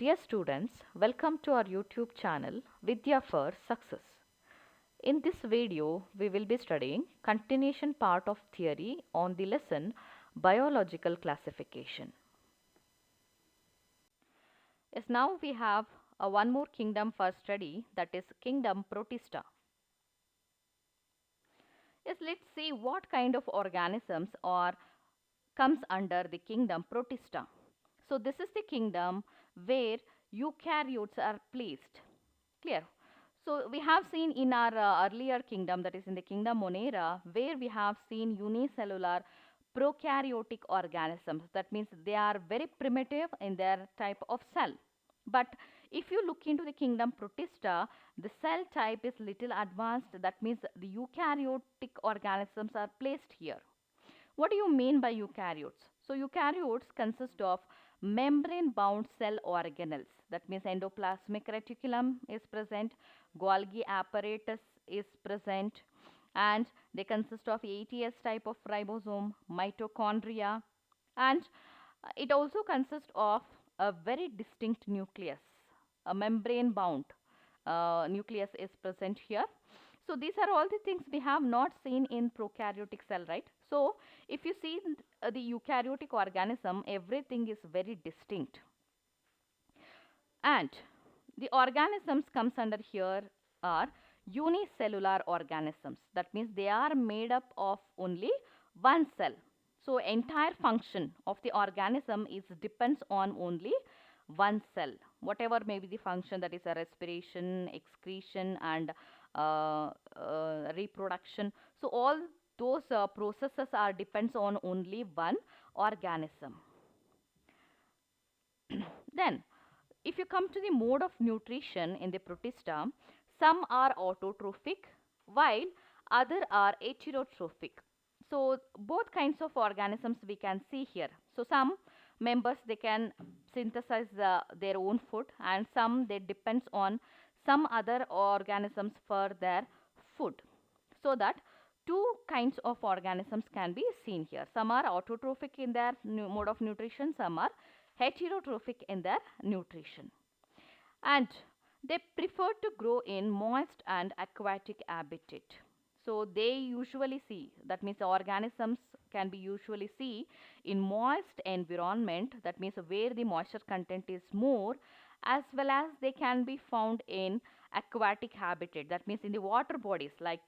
Dear students, welcome to our YouTube channel Vidya for Success. In this video, we will be studying continuation part of theory on the lesson Biological Classification. Yes, now we have one more kingdom for study, that is kingdom Protista. Yes, let's see what kind of organisms or comes under the kingdom Protista. So this is the kingdom where eukaryotes are placed. Clear? So we have seen in our earlier kingdom, that is in the kingdom Monera, where we have seen unicellular prokaryotic organisms. That means they are very primitive in their type of cell. But if you look into the kingdom Protista, the cell type is little advanced. That means the eukaryotic organisms are placed here. What do you mean by eukaryotes? So eukaryotes consist of membrane-bound cell organelles. That means endoplasmic reticulum is present, Golgi apparatus is present, and they consist of ATS type of ribosome, mitochondria, and it also consists of a very distinct nucleus. A membrane-bound nucleus is present here. So these are all the things we have not seen in prokaryotic cell, right? So if you see the eukaryotic organism, everything is very distinct. And the organisms comes under here are unicellular organisms. That means they are made up of only one cell. So entire function of the organism is depends on only one cell. Whatever may be the function, that is a respiration, excretion, and reproduction. So all those processes are depends on only one organism. Then if you come to the mode of nutrition in the Protista, some are autotrophic while other are heterotrophic. So both kinds of organisms we can see here. So some members they can synthesize their own food, and some they depends on some other organisms for their food. So that two kinds of organisms can be seen here. Some are autotrophic in their mode of nutrition, some are heterotrophic in their nutrition. And they prefer to grow in moist and aquatic habitat. So they usually see, that means organisms can be usually see in moist environment, that means where the moisture content is more, as well as they can be found in aquatic habitat, that means in the water bodies like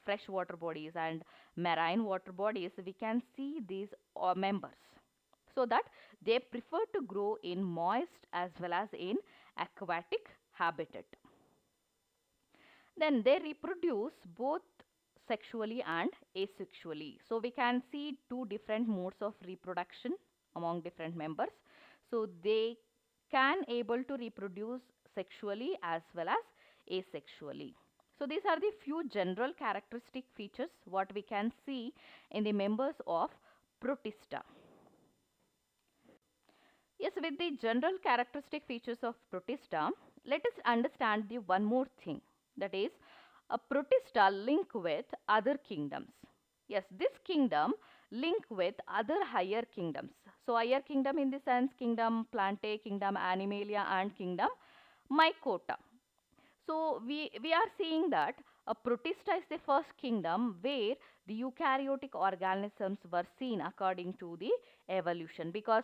fresh water bodies and marine water bodies, we can see these members. So that they prefer to grow in moist as well as in aquatic habitat. Then they reproduce both sexually and asexually. So we can see two different modes of reproduction among different members. So they can able to reproduce sexually as well as asexually. So these are the few general characteristic features what we can see in the members of Protista. Yes, with the general characteristic features of Protista, let us understand the one more thing, that is a Protista link with other kingdoms. Yes, this kingdom link with other higher kingdoms. So higher kingdom in the sense kingdom Plantae, kingdom Animalia, and kingdom Mycota. So we are seeing that a Protista is the first kingdom where the eukaryotic organisms were seen according to the evolution, because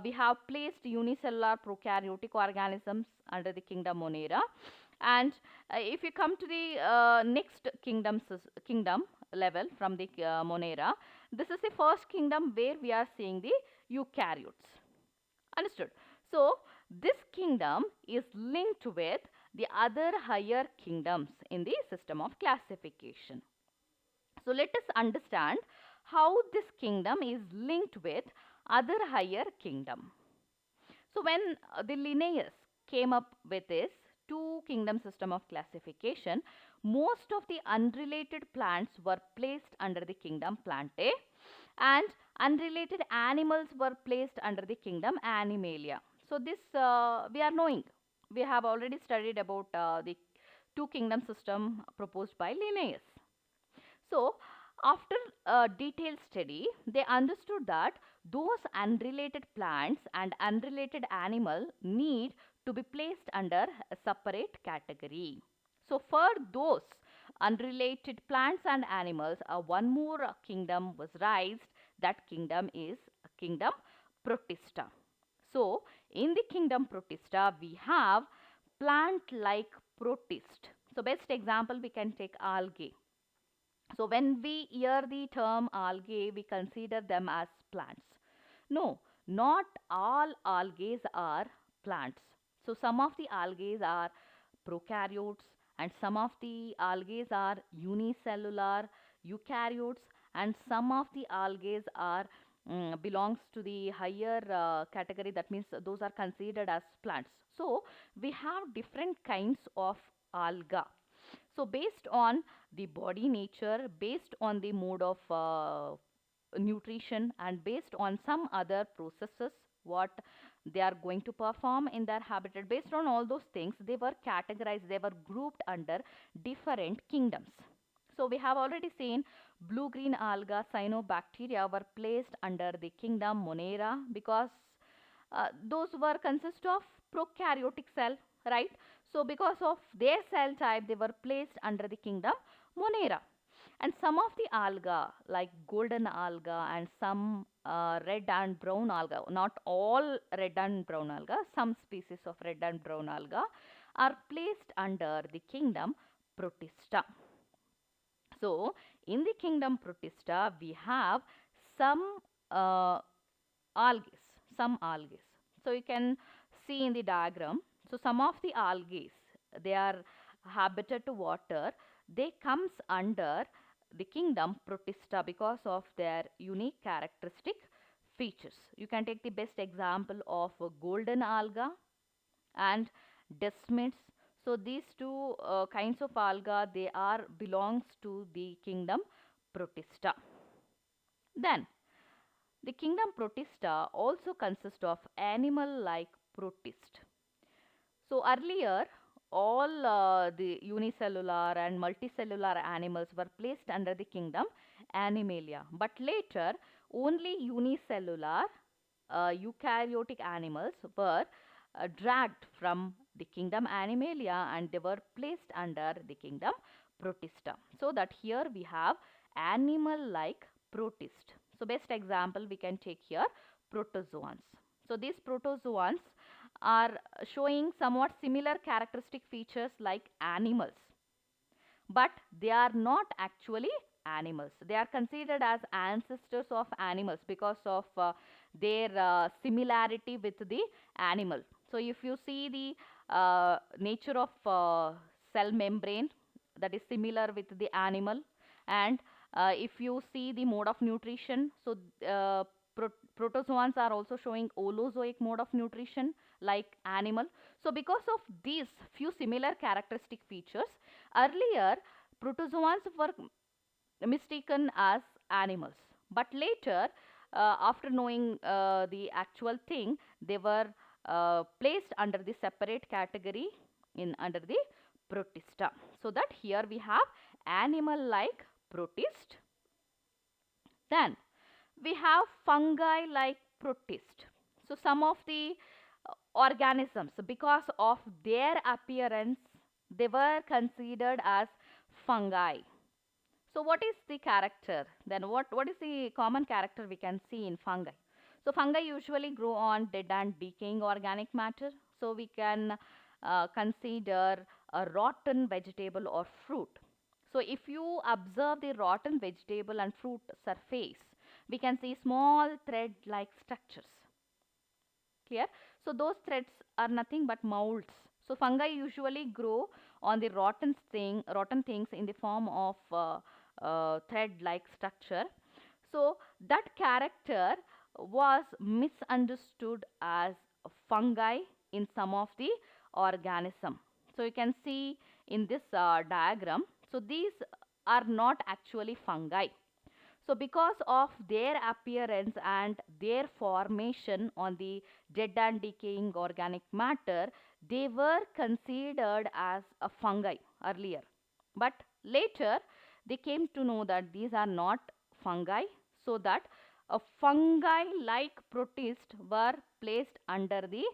we have placed unicellular prokaryotic organisms under the kingdom Monera. And if you come to the next kingdom level from the Monera, this is the first kingdom where we are seeing the eukaryotes. Understood? So this kingdom is linked with the other higher kingdoms in the system of classification. So let us understand how this kingdom is linked with other higher kingdom. So when the Linnaeus came up with this two kingdom system of classification, most of the unrelated plants were placed under the kingdom Plantae, and unrelated animals were placed under the kingdom Animalia. So this we are knowing. We have already studied about the two kingdom system proposed by Linnaeus. So After a detailed study, they understood that those unrelated plants and unrelated animal need to be placed under a separate category. So, for those unrelated plants and animals, one more kingdom was raised. That kingdom is kingdom Protista. So, in the kingdom Protista, we have plant-like protist. So, best example we can take algae. So, when we hear the term algae, we consider them as plants. No, not all algae are plants. So, some of the algae are prokaryotes and some of the algae are unicellular eukaryotes and some of the algae are belongs to the higher category, that means those are considered as plants. So we have different kinds of alga. So based on the body nature, based on the mode of nutrition and based on some other processes what they are going to perform in their habitat, based on all those things they were categorized, they were grouped under different kingdoms. So we have already seen blue green alga cyanobacteria were placed under the kingdom Monera because those were consist of prokaryotic cell, right? So because of their cell type they were placed under the kingdom Monera. And some of the alga like golden alga and some red and brown alga, not all red and brown alga, some species of red and brown alga are placed under the kingdom Protista. So in the kingdom Protista we have some uh, algae, some algae. So you can see in the diagram. So some of the algae, they are habited to water. They comes under the kingdom Protista because of their unique characteristic features. You can take the best example of golden alga and desmids. So these two kinds of alga, they are belongs to the kingdom Protista. Then the kingdom Protista also consists of animal-like protist. So earlier, all the unicellular and multicellular animals were placed under the kingdom Animalia. But later, only unicellular eukaryotic animals were dragged from the kingdom Animalia and they were placed under the kingdom Protista. So that here we have animal-like protist. So best example we can take here protozoans. So these protozoans are showing somewhat similar characteristic features like animals, but they are not actually animals. They are considered as ancestors of animals because of their similarity with the animal. So if you see the nature of cell membrane, that is similar with the animal, and if you see the mode of nutrition, so uh, protozoans are also showing holozoic mode of nutrition like animal. So because of these few similar characteristic features, earlier protozoans were mistaken as animals, but later after knowing the actual thing, they were placed under the separate category in under the Protista. So that here we have animal like protist. Then we have fungi like protist. So some of the organisms, because of their appearance, they were considered as fungi. So what is the character? Then what is the common character we can see in fungi? So fungi usually grow on dead and decaying organic matter. So we can consider a rotten vegetable or fruit. So if you observe the rotten vegetable and fruit surface, we can see small thread-like structures. Clear? So those threads are nothing but molds. So fungi usually grow on the rotten things in the form of thread-like structure. So that character was misunderstood as fungi in some of the organism. So you can see in this diagram. So these are not actually fungi. So because of their appearance and their formation on the dead and decaying organic matter, they were considered as a fungi earlier. But later they came to know that these are not fungi, so that a fungi like protists were placed under the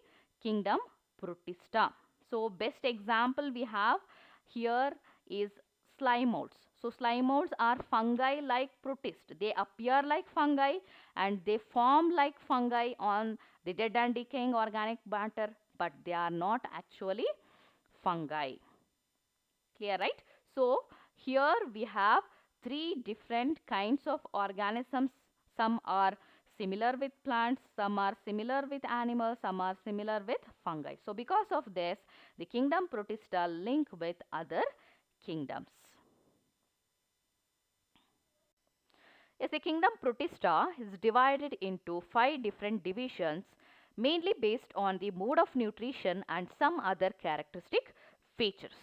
kingdom Protista. So best example we have here is slime molds. So slime molds are fungi like protists. They appear like fungi and they form like fungi on the dead and decaying organic matter, but they are not actually fungi. Clear, right? So here we have three different kinds of organisms. Some are similar with plants, some are similar with animals, some are similar with fungi. So because of this, the kingdom Protista link with other kingdoms. Yes, the kingdom Protista is divided into 5 different divisions, mainly based on the mode of nutrition and some other characteristic features.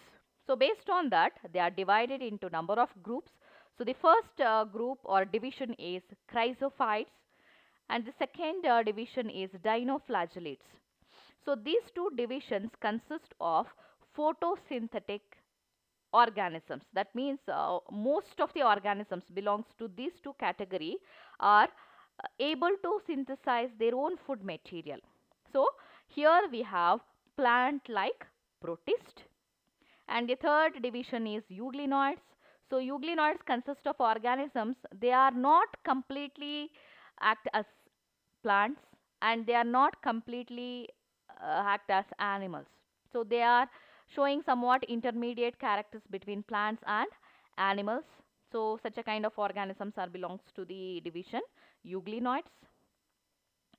So based on that, they are divided into number of groups. So the first group or division is chrysophytes, and the second division is dinoflagellates. So these two divisions consist of photosynthetic organisms. That means most of the organisms belongs to these two category are able to synthesize their own food material. So here we have plant like protist, and the third division is euglenoids. So euglenoids consist of organisms, they are not completely act as plants and they are not completely act as animals. So they are showing somewhat intermediate characters between plants and animals. So such a kind of organisms are belongs to the division euglenoids.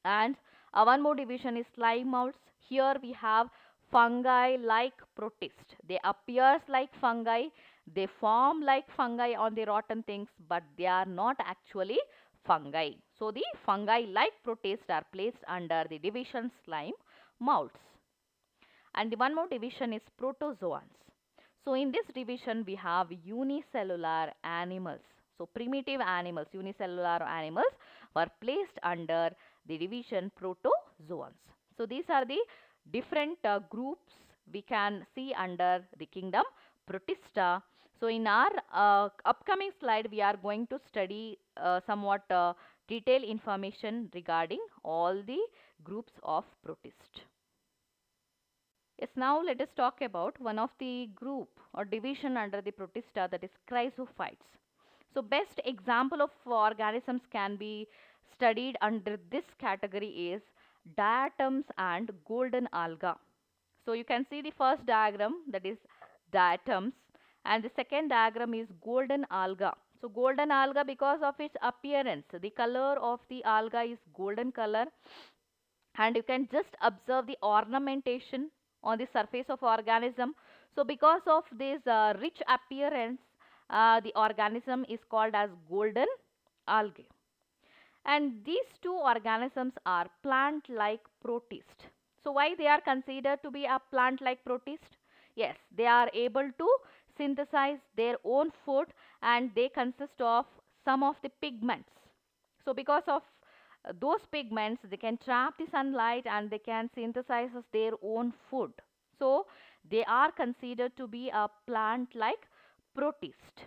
And one more division is slime molds. Here we have fungi like protist. They appears like fungi, they form like fungi on the rotten things, but they are not actually fungi. So the fungi like protists are placed under the division slime molds. And the one more division is protozoans. So in this division we have unicellular animals. So primitive animals, unicellular animals were placed under the division protozoans. So these are the different groups we can see under the kingdom Protista. So in our upcoming slide we are going to study somewhat detailed information regarding all the groups of protist. Yes, now let us talk about one of the group or division under the Protista, that is chrysophytes. So best example of organisms can be studied under this category is diatoms and golden alga. So you can see the first diagram, that is diatoms, and the second diagram is golden alga. So golden alga, because of its appearance, the color of the alga is golden color, and you can just observe the ornamentation on the surface of organism. So because of this rich appearance, the organism is called as golden algae. And these two organisms are plant like protist. So why they are considered to be a plant like protist? Yes, they are able to synthesize their own food and they consist of some of the pigments. So because of those pigments, they can trap the sunlight and they can synthesize as their own food. So they are considered to be a plant like protist.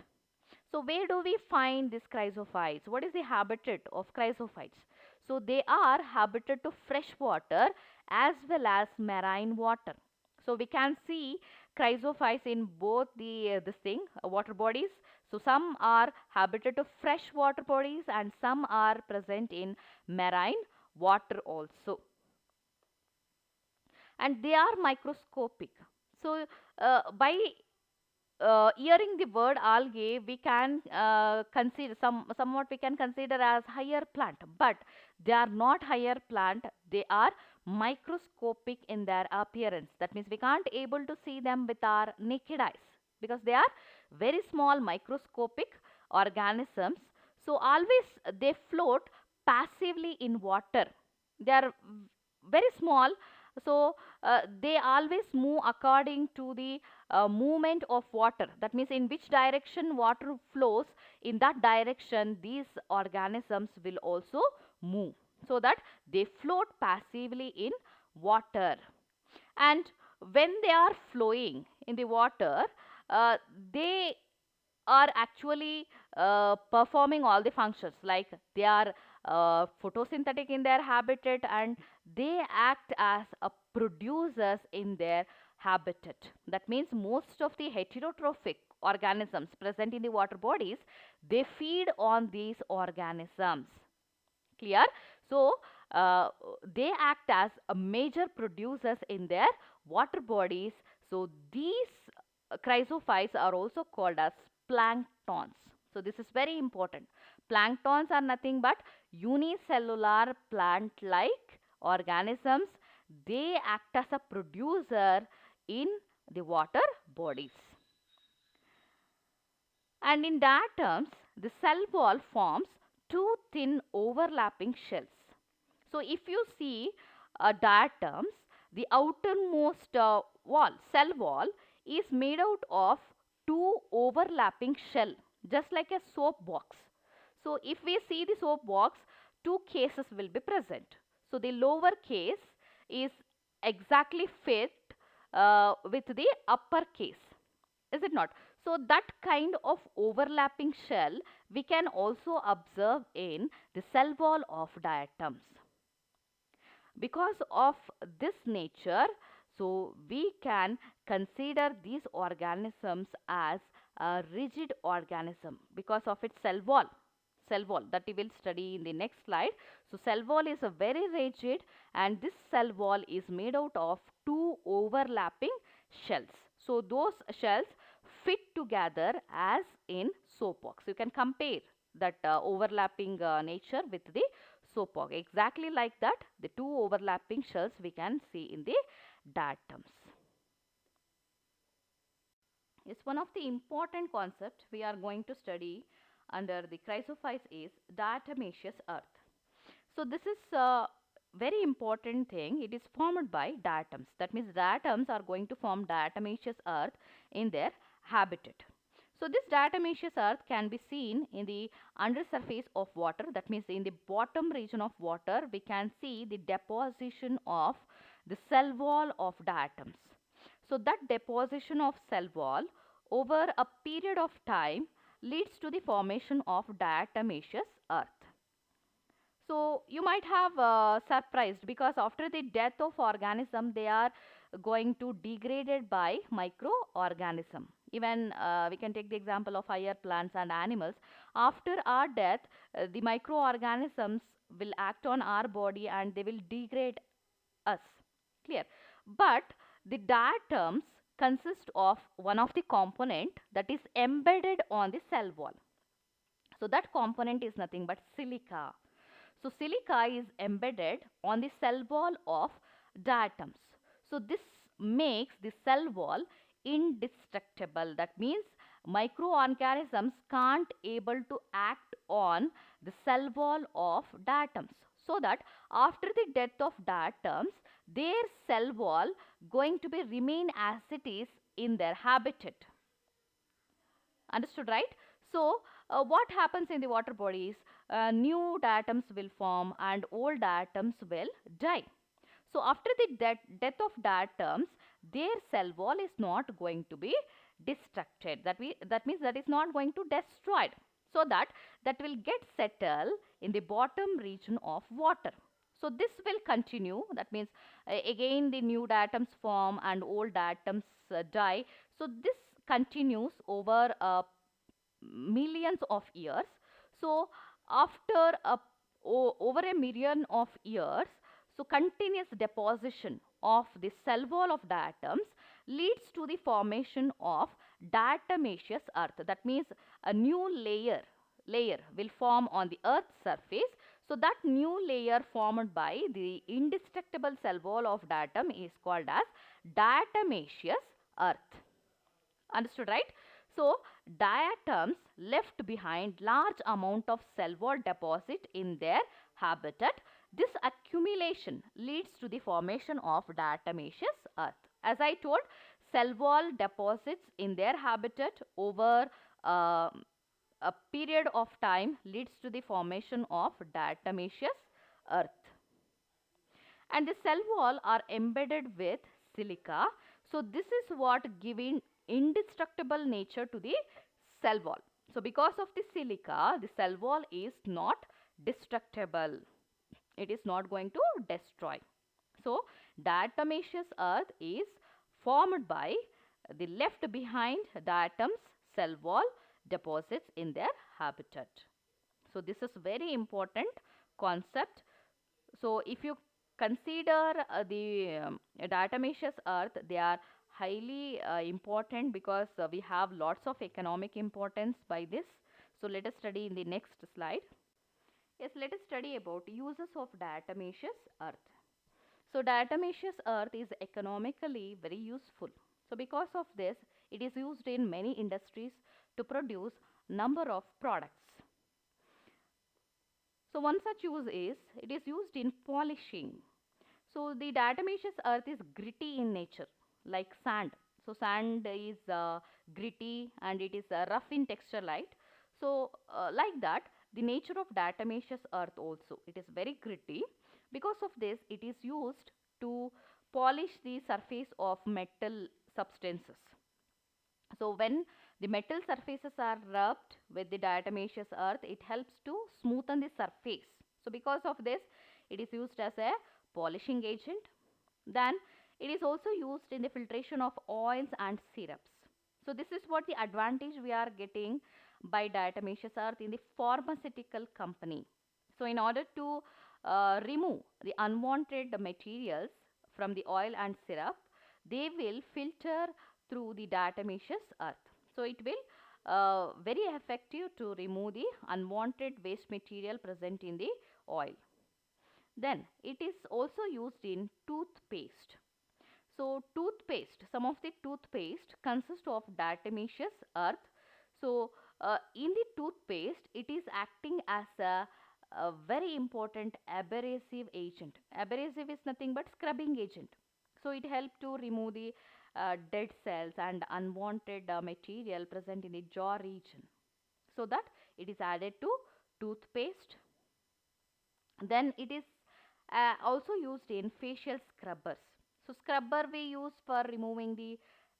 So where do we find these chrysophytes? What is the habitat of chrysophytes? So they are habited to fresh water as well as marine water. So we can see chrysophytes in both the this thing water bodies. So some are habited to fresh water bodies and some are present in marine water also, and they are microscopic. So by hearing the word algae, we can consider somewhat we can consider as higher plant, but they are not higher plant. They are microscopic in their appearance. That means we can't able to see them with our naked eyes because they are very small microscopic organisms. So always they float passively in water. They are very small. So they always move according to the movement of water. That means in which direction water flows, in that direction these organisms will also move, so that they float passively in water. And when they are flowing in the water, they are actually performing all the functions, like they are photosynthetic in their habitat, and they act as a producers in their habitat. That means most of the heterotrophic organisms present in the water bodies, they feed on these organisms. Clear? So uh, they act as a major producers in their water bodies. So these chrysophytes are also called as planktons. So this is very important. Planktons are nothing but unicellular plant like organisms. They act as a producer in the water bodies. And in diatoms, the cell wall forms two thin overlapping shells. So if you see diatoms, the outermost cell wall is made out of two overlapping shell, just like a soap box. So if we see the soap box, two cases will be present. So the lower case is exactly fit with the upper case, is it not? So that kind of overlapping shell we can also observe in the cell wall of diatoms. Because of this nature, so we can consider these organisms as a rigid organism because of its cell wall that we will study in the next slide. So cell wall is a very rigid, and this cell wall is made out of two overlapping shells. So those shells fit together as in soap box. You can compare that overlapping nature with the soap box. Exactly like that, the two overlapping shells we can see in the diatoms. It's one of the important concepts we are going to study under the chrysophytes is diatomaceous earth. So this is a very important thing. It is formed by diatoms. That means diatoms are going to form diatomaceous earth in their habitat. So this diatomaceous earth can be seen in the undersurface of water. That means in the bottom region of water, we can see the deposition of the cell wall of diatoms. So that deposition of cell wall over a period of time leads to the formation of diatomaceous earth. So you might have surprised because after the death of organism, they are going to degraded by microorganism. Even we can take the example of higher plants and animals. After our death, the microorganisms will act on our body and they will degrade us. Clear? But the diatoms consist of one of the component that is embedded on the cell wall. So that component is nothing but silica. So silica is embedded on the cell wall of diatoms. So this makes the cell wall indestructible. That means microorganisms can't able to act on the cell wall of diatoms. So that after the death of diatoms, their cell wall going to be remain as it is in their habitat. Understood, right? So, what happens in the water bodies? New diatoms will form and old diatoms will die. So, after the death of diatoms, their cell wall is not going to be destructed. That means that is not going to destroyed. So that will get settled in the bottom region of water. So this will continue. That means again the new diatoms form and old diatoms die. So this continues over millions of years. So after over a million of years, so continuous deposition of the cell wall of diatoms leads to the formation of diatomaceous earth. That means a new layer will form on the earth's surface. So that new layer formed by the indestructible cell wall of diatom is called as diatomaceous earth. Understood, right? So diatoms left behind large amount of cell wall deposit in their habitat. This accumulation leads to the formation of diatomaceous earth. As I told, cell wall deposits in their habitat over uh, a period of time leads to the formation of diatomaceous earth. And the cell wall are embedded with silica. So this is what giving indestructible nature to the cell wall. So because of the silica, the cell wall is not destructible. It is not going to destroy. So diatomaceous earth is formed by the left behind diatoms cell wall deposits in their habitat. So this is very important concept. So if you consider the diatomaceous earth, they are highly important because we have lots of economic importance by this. So let us study in the next slide. Yes, let us study about uses of diatomaceous earth. So diatomaceous earth is economically very useful. So because of this, it is used in many industries to produce number of products. So one such use is it is used in polishing. So the diatomaceous earth is gritty in nature, like sand. So sand is gritty and it is rough in texture, right? So like that, the nature of diatomaceous earth also, it is very gritty. Because of this, it is used to polish the surface of metal substances. So when the metal surfaces are rubbed with the diatomaceous earth, it helps to smoothen the surface. So because of this, it is used as a polishing agent. Then it is also used in the filtration of oils and syrups. So this is what the advantage we are getting by diatomaceous earth in the pharmaceutical company. So in order to remove the unwanted materials from the oil and syrup, they will filter through the diatomaceous earth. So it will very effective to remove the unwanted waste material present in the oil. Then it is also used in toothpaste. So toothpaste, some of the toothpaste consist of diatomaceous earth. So in the toothpaste, it is acting as a very important abrasive agent. Abrasive is nothing but scrubbing agent. So it helps to remove the dead cells and unwanted material present in the jaw region. So that it is added to toothpaste. Then it is also used in facial scrubbers. So scrubber we use for removing the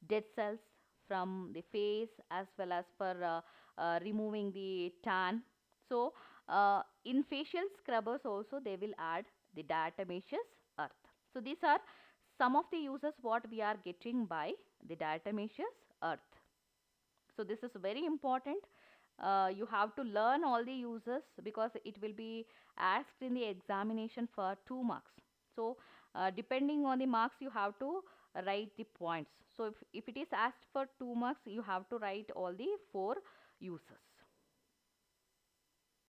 dead cells from the face as well as for removing the tan. So in facial scrubbers also they will add the diatomaceous earth. So these are some of the uses what we are getting by the diatomaceous earth. So this is very important. You have to learn all the uses because it will be asked in the examination for 2 marks. So depending on the marks you have to write the points. So if it is asked for 2 marks, you have to write all the 4 uses.